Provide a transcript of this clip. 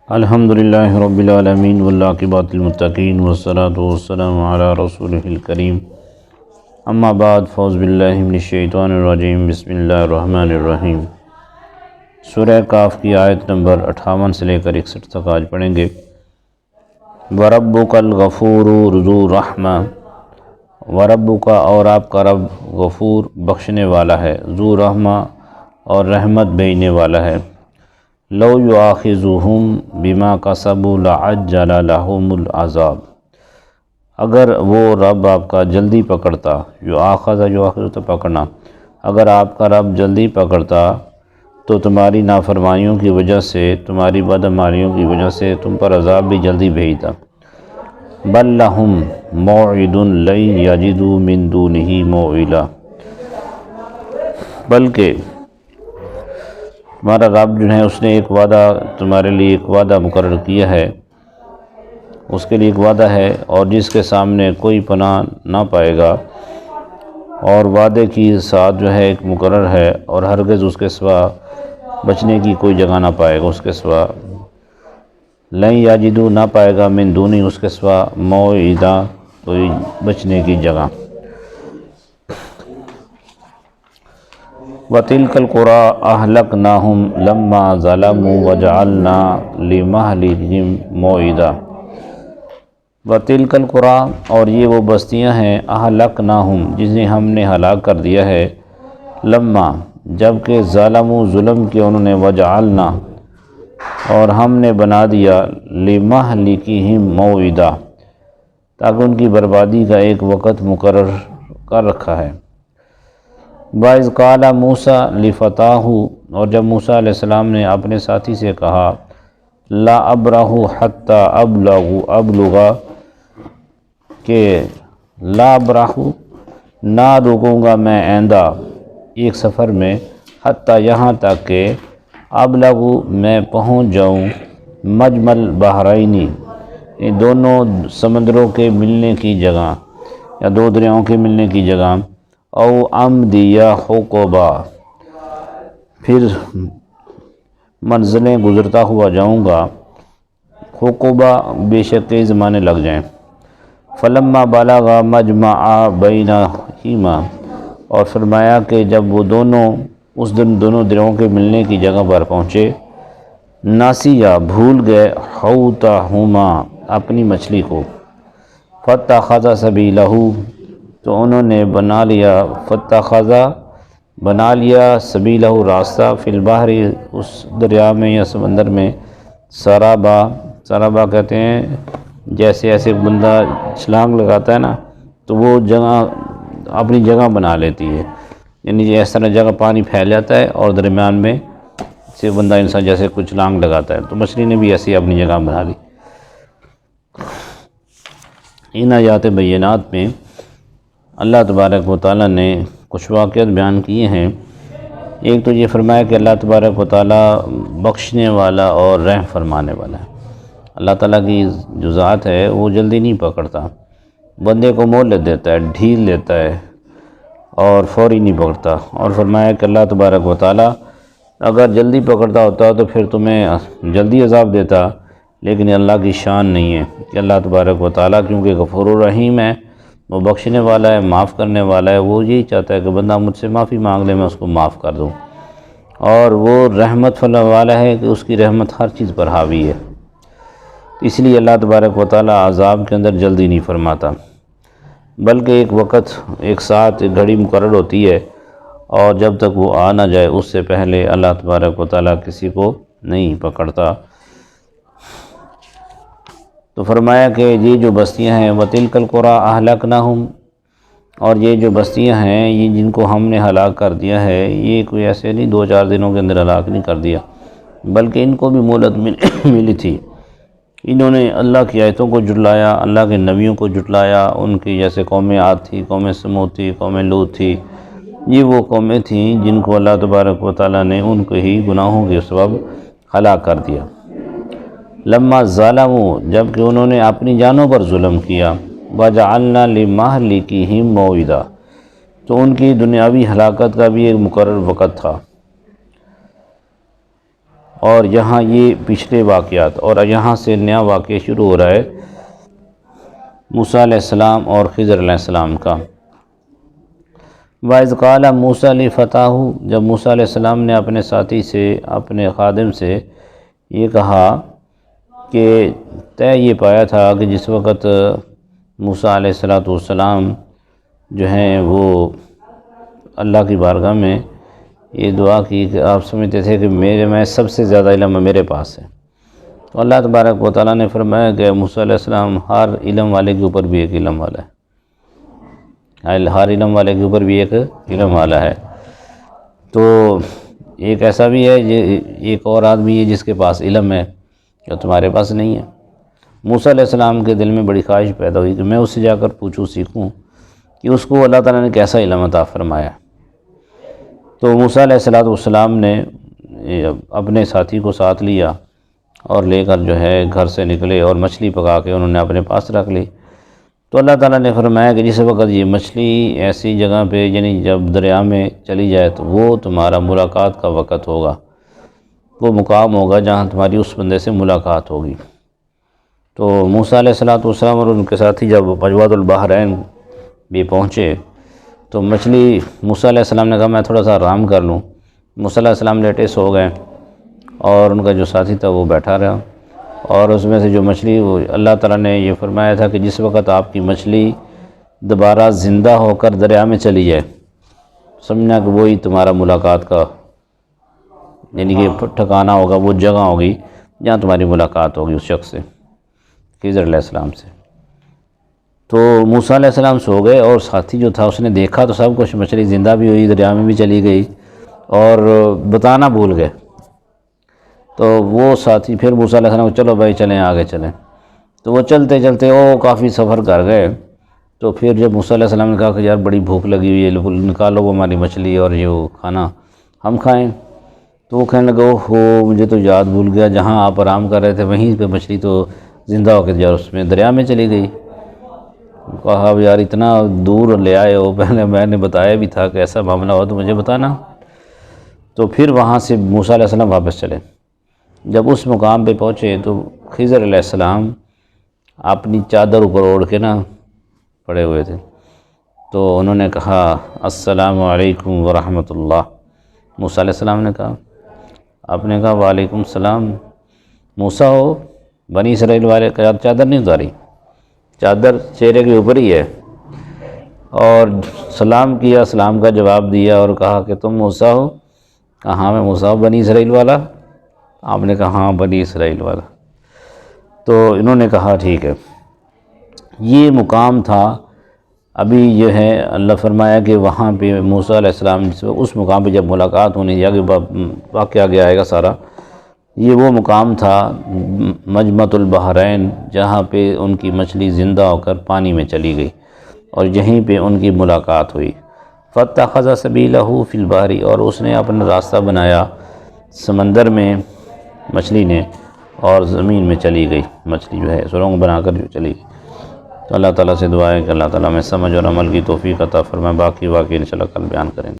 الحمدللہ رب العالمین والعاقبۃ للمتقین والصلاۃ والسلام علی رسولہ الکریم اما بعد فاعوذ باللہ من الشیطان الرجیم بسم اللہ الرحمن الرحیم۔ سورہ کاف کی آیت نمبر 58 سے لے کر 61 تک آج پڑھیں گے۔ وَرَبُّكَ الْغَفُورُ ذُو رَحْمَةٍ، وَرَبُّكَ اور آپ کا رب غفور بخشنے والا ہے، ذو رحمہ اور رحمت بھیجنے والا ہے۔ لو یؤاخذہم بما کسبوا لعجل لہم العذاب، اگر وہ رب آپ کا جلدی پکڑتا، یؤاخذ تو پکڑنا، اگر آپ کا رب جلدی پکڑتا تو تمہاری نافرمانیوں کی وجہ سے، تمہاری بدعمالیوں کی وجہ سے تم پر عذاب بھی جلدی بھیجتا۔ بل لہم موعد لن یجدوا من دونہ موئلا، بلکہ تمہارا رب جو ہے اس نے ایک وعدہ تمہارے لیے ایک وعدہ مقرر کیا ہے، اس کے لیے ایک وعدہ ہے اور جس کے سامنے کوئی پناہ نہ پائے گا، اور وعدے کی ساتھ جو ہے ایک مقرر ہے اور ہرگز اس کے سوا بچنے کی کوئی جگہ نہ پائے گا، اس کے سوا لن یجدوا نہ پائے گا، من دونی اس کے سوا موئدا کوئی بچنے کی جگہ۔ وَتِلْكَ الْقُرَىٰ أَهْلَكْنَاهُمْ لَمَّا ظَلَمُوا وَجَعَلْنَا لِمَهْلِكِهِمْ مَوْعِدًا۔ وَتِلْكَ الْقُرَىٰ اور یہ وہ بستیاں ہیں، أَهْلَكْنَاهُمْ جنہیں ہم نے ہلاک کر دیا ہے، لما جب کہ ظالموا ظلم کیا انہوں نے، وجعلنا اور ہم نے بنا دیا، لِمَهْلِكِهِمْ مَوْعِدًا تاکہ ان کی بربادی کا ایک وقت مقرر کر رکھا ہے۔ وَإِذْ قَالَ مُوسَىٰ لِفَتَاهُ اور جب موسیٰ علیہ السلام نے اپنے ساتھی سے کہا، لا ابرح حتی ابلغ کہ لا ابرح نہ رکوں گا میں آئندہ ایک سفر میں، حتی یہاں تک کہ ابلغ میں پہنچ جاؤں، مجمع البحرین دونوں سمندروں کے ملنے کی جگہ یا دو دریاؤں کے ملنے کی جگہ، او امضی حقبا پھر منزلیں گزرتا ہوا جاؤں گا، حقبا بے شک کئی زمانے لگ جائیں۔ فلما بلغ مجمع بینہما اور فرمایا کہ جب وہ دونوں اس دن دونوں دریاؤں کے ملنے کی جگہ پر پہنچے، ناسیا بھول گئے، حوتہما اپنی مچھلی کو، فاتخذ سبیلہ تو انہوں نے بنا لیا، فاتخذ بنا لیا، سبیلہ راستہ، فی البحر اس دریا میں یا سمندر میں، سرابا سرابا کہتے ہیں جیسے ایسے بندہ چھلانگ لگاتا ہے نا تو وہ جگہ اپنی جگہ بنا لیتی ہے، یعنی اس طرح جگہ پانی پھیل جاتا ہے اور درمیان میں سے بندہ انسان جیسے کچھ چھلانگ لگاتا ہے، تو مچھلی نے بھی ایسی اپنی جگہ بنا لی۔ ان آیات بینات میں اللہ تبارک و تعالیٰ نے کچھ واقعات بیان کیے ہیں۔ ایک تو یہ فرمایا کہ اللہ تبارک و تعالیٰ بخشنے والا اور رحم فرمانے والا ہے۔ اللہ تعالیٰ کی جو ذات ہے وہ جلدی نہیں پکڑتا، بندے کو مہلت دیتا ہے، ڈھیل دیتا ہے اور فوری نہیں پکڑتا۔ اور فرمایا کہ اللہ تبارک و تعالیٰ اگر جلدی پکڑتا ہوتا تو پھر تمہیں جلدی عذاب دیتا، لیکن اللہ کی شان نہیں ہے کہ اللہ تبارک و تعالیٰ کیونکہ غفور الرحیم ہے، وہ بخشنے والا ہے، معاف کرنے والا ہے، وہ یہی چاہتا ہے کہ بندہ مجھ سے معافی مانگ لے، میں اس کو معاف کر دوں، اور وہ رحمت والا ہے کہ اس کی رحمت ہر چیز پر حاوی ہے، اس لیے اللہ تبارک و تعالیٰ عذاب کے اندر جلدی نہیں فرماتا، بلکہ ایک وقت ایک ساتھ ایک گھڑی مقرر ہوتی ہے، اور جب تک وہ آ نہ جائے اس سے پہلے اللہ تبارک و تعالیٰ کسی کو نہیں پکڑتا۔ تو فرمایا کہ یہ جو بستیاں ہیں، وَتِلْكَ الْقُرَىٰ أَهْلَكْنَاهُمْ اور یہ جو بستیاں ہیں یہ جن کو ہم نے ہلاک کر دیا ہے، یہ کوئی ایسے نہیں دو چار دنوں کے اندر ہلاک نہیں کر دیا، بلکہ ان کو بھی مہلت ملی تھی۔ انہوں نے اللہ کی آیتوں کو جھٹلایا، اللہ کے نبیوں کو جھٹلایا، ان کی جیسے قوم عاد تھی، قوم سمود تھی، قوم لوط تھی، یہ وہ قومیں تھیں جن کو اللہ تبارک و تعالیٰ نے ان کے ہی گناہوں کے سبب ہلاک کر دیا۔ لما ظالموا جب کہ انہوں نے اپنی جانوں پر ظلم کیا، وجعلنا لمہلکہم موعدا تو ان کی دنیاوی ہلاکت کا بھی ایک مقرر وقت تھا، اور یہاں یہ پچھلے واقعات اور یہاں سے نیا واقعہ شروع ہو رہا ہے موسیٰ علیہ السلام اور خضر علیہ السلام کا۔ وَإِذْ قَالَ مُوسَىٰ لِفَتَاهُ، جب موسیٰ علیہ السلام نے اپنے ساتھی سے، اپنے خادم سے یہ کہا کہ طے یہ پایا تھا کہ جس وقت موسیٰ علیہ السلام جو ہیں وہ اللہ کی بارگاہ میں یہ دعا کی کہ آپ سمجھتے تھے کہ میں سب سے زیادہ علم میرے پاس ہے، تو اللہ تبارک و تعالیٰ نے فرمایا کہ موسیٰ علیہ السلام ہر علم والے کے اوپر بھی ایک علم والا ہے، ہر علم والے کے اوپر بھی ایک علم والا ہے۔ تو ایک ایسا بھی ہے، ایک اور آدمی ہے جس کے پاس علم ہے جو تمہارے پاس نہیں ہے۔ موسیٰ علیہ السلام کے دل میں بڑی خواہش پیدا ہوئی کہ میں اس سے جا کر پوچھوں، سیکھوں کہ اس کو اللہ تعالیٰ نے کیسا علم عطا فرمایا۔ تو موسیٰ علیہ السلام نے اپنے ساتھی کو ساتھ لیا اور لے کر جو ہے گھر سے نکلے اور مچھلی پکا کے انہوں نے اپنے پاس رکھ لی۔ تو اللہ تعالیٰ نے فرمایا کہ جس وقت یہ مچھلی ایسی جگہ پہ، یعنی جب دریا میں چلی جائے تو وہ تمہارا ملاقات کا وقت ہوگا، وہ مقام ہوگا جہاں تمہاری اس بندے سے ملاقات ہوگی۔ تو موسیٰ علیہ السلام اور ان کے ساتھی جب مجواد البحرین بھی پہنچے تو مچھلی، موسیٰ علیہ السلام نے کہا میں تھوڑا سا آرام کر لوں، موسیٰ علیہ السلام لیٹے سو گئے اور ان کا جو ساتھی تھا وہ بیٹھا رہا، اور اس میں سے جو مچھلی، وہ اللہ تعالیٰ نے یہ فرمایا تھا کہ جس وقت آپ کی مچھلی دوبارہ زندہ ہو کر دریا میں چلی جائے، سمجھنا کہ وہی تمہارا ملاقات کا یعنی کہ ٹھکانہ ہوگا، وہ جگہ ہوگی جہاں تمہاری ملاقات ہوگی اس شخص سے، خضر علیہ السلام سے۔ تو موسیٰ علیہ السلام سو گئے اور ساتھی جو تھا اس نے دیکھا تو سب کچھ، مچھلی زندہ بھی ہوئی، دریا میں بھی چلی گئی، اور بتانا بھول گئے۔ تو وہ ساتھی پھر موسیٰ علیہ السلام کو چلو بھائی چلیں، آگے چلیں، تو وہ چلتے چلتے کافی سفر کر گئے۔ تو پھر جب موسیٰ علیہ السلام نے کہا کہ یار بڑی بھوک لگی ہوئی ہے، نکالو وہ ہماری مچھلی اور یہ کھانا ہم کھائیں، تو وہ کہنے لگا اوہ مجھے تو یاد بھول گیا، جہاں آپ آرام کر رہے تھے وہیں پہ مچھلی تو زندہ ہو کے اس میں دریا میں چلی گئی۔ کہا یار اتنا دور لے آئے ہو، پہلے میں نے بتایا بھی تھا کہ ایسا معاملہ ہو تو مجھے بتانا۔ تو پھر وہاں سے موسیٰ علیہ السلام واپس چلے۔ جب اس مقام پہ پہنچے تو خضر علیہ السلام اپنی چادر اوپر اوڑھ کے پڑے ہوئے تھے، تو انہوں نے کہا السلام علیکم ورحمۃ اللہ۔ موسیٰ علیہ السلام نے کہا، آپ نے کہا وعلیکم السلام، موسیٰ ہو بنی اسرائیل والے، چادر نہیں اتاری، چادر چہرے کے اوپر ہی ہے، اور سلام کیا، سلام کا جواب دیا اور کہا کہ تم موسیٰ ہو؟ کہا ہاں میں موسیٰ ہوں، بنی اسرائیل والا؟ آپ نے کہا ہاں بنی اسرائیل والا۔ تو انہوں نے کہا ٹھیک ہے۔ یہ مقام تھا، ابھی یہ ہے اللہ فرمایا کہ وہاں پہ موسیٰ علیہ السلام اس مقام پہ جب ملاقات ہونی، یا کہ واقعہ آگے آئے گا سارا، یہ وہ مقام تھا مجمع البحرین جہاں پہ ان کی مچھلی زندہ ہو کر پانی میں چلی گئی اور یہیں پہ ان کی ملاقات ہوئی۔ فاتخذ سبیلہ فی البحر، اور اس نے اپنا راستہ بنایا سمندر میں مچھلی نے، اور زمین میں چلی گئی، مچھلی جو ہے سرنگ بنا کر جو چلی گئی۔ تو اللہ تعالیٰ سے دعا ہے کہ اللہ تعالیٰ میں سمجھ اور عمل کی توفیق عطا فرمائے۔ باقی انشاءاللہ کل بیان کریں گے۔